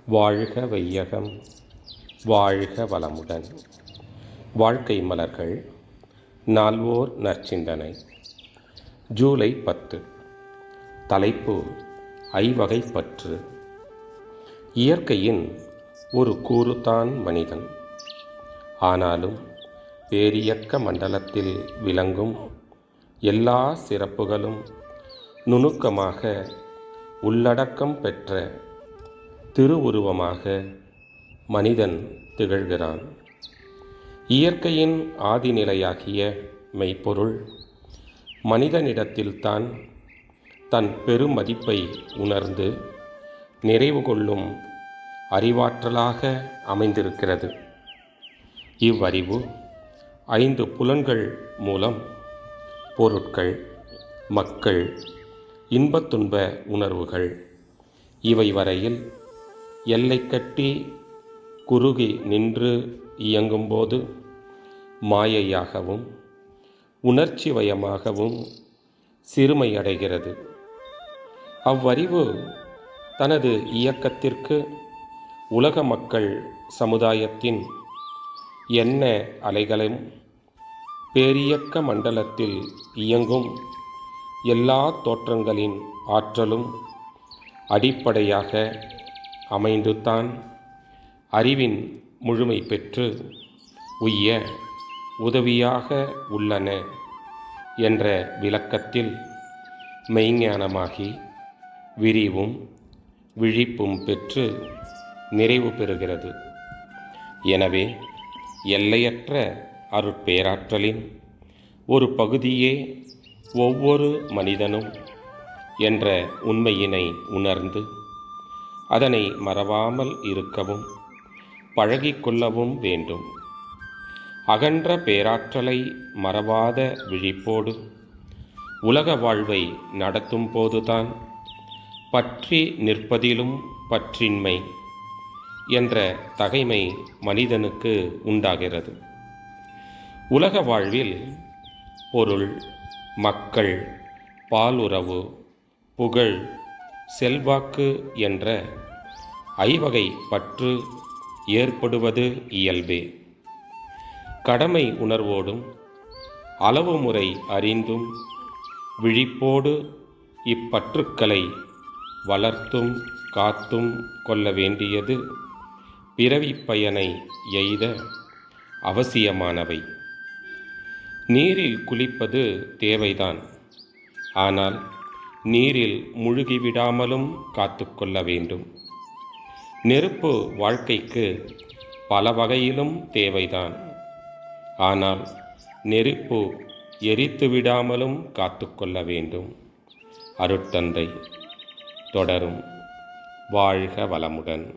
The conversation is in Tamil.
வாழ்க வையகம், வாழ்க வளமுடன். வாழ்க்கை மலர்கள். நால்வோர் நற்சிந்தனை. ஜூலை 10. தலைப்பு: ஐவகை பற்று. இயற்கையின் ஒரு கூறுதான் மனிதன். ஆனாலும் பேரியக்க மண்டலத்தில் விளங்கும் எல்லா சிறப்புகளும் நுணுக்கமாக உள்ளடக்கம் பெற்ற திருவுருவமாக மனிதன் திகழ்கிறான். இயற்கையின் ஆதிநிலையாகிய மெய்ப்பொருள் மனிதனிடத்தில்தான் தன் பெருமதிப்பை உணர்ந்து நிறைவு கொள்ளும் அறிவாற்றலாக அமைந்திருக்கிறது. இவ்வறிவு 5 புலன்கள் மூலம் பொருட்கள், மக்கள், இன்பத்துன்ப உணர்வுகள் இவை வரையில் எல்லை கட்டி குறுகி நின்று இயங்கும்போது மாயையாகவும் உணர்ச்சிவயமாகவும் சிறுமையடைகிறது. அவ்வறிவு தனது இயக்கத்திற்கு உலக மக்கள் சமுதாயத்தின் எண்ண அலைகளும் பேரியக்க மண்டலத்தில் இயங்கும் எல்லா தோற்றங்களின் ஆற்றலும் அடிப்படையாக அமைந்துதான் அறிவின் முழுமை பெற்று உய்ய உதவியாக உள்ளன என்ற விளக்கத்தில் மெய்ஞானமாகி விரிவும் விழிப்பும் பெற்று நிறைவு பெறுகிறது. எனவே எல்லையற்ற அருட்பேராற்றலின் ஒரு பகுதியே ஒவ்வொரு மனிதனும் என்ற உண்மையினை உணர்ந்து அதனை மறவாமல் இருக்கவும் பழகிக்கொள்ளவும் வேண்டும். அகன்ற பேராற்றலை மறவாத விழிப்போடு உலக வாழ்வை நடத்தும் போதுதான் பற்றி நிற்பதிலும் பற்றின்மை என்ற தகைமை மனிதனுக்கு உண்டாகிறது. உலக வாழ்வில் பொருள், மக்கள், பாலுறவு, புகழ், செல்வாக்கு என்ற ஐவகை பற்று ஏற்படுவது இயல்பே. கடமை உணர்வோடும் அளவு முறை அறிந்தும் விழிப்போடு இப்பற்றுக்களை வளர்த்தும் காத்தும் கொள்ள வேண்டியது பிறவி பயனை எய்த அவசியமானவை. நீரில் குளிப்பது தேவைதான். ஆனால் நீரில் முழுகிவிடாமலும் காத்து கொள்ள வேண்டும். நெருப்பு வாழ்க்கைக்கு பல வகையிலும் தேவைதான். ஆனால் நெருப்பு எரித்து விடாமலும் காத்து கொள்ள வேண்டும். அருட்தந்தை. தொடரும். வாழ்க வளமுடன்.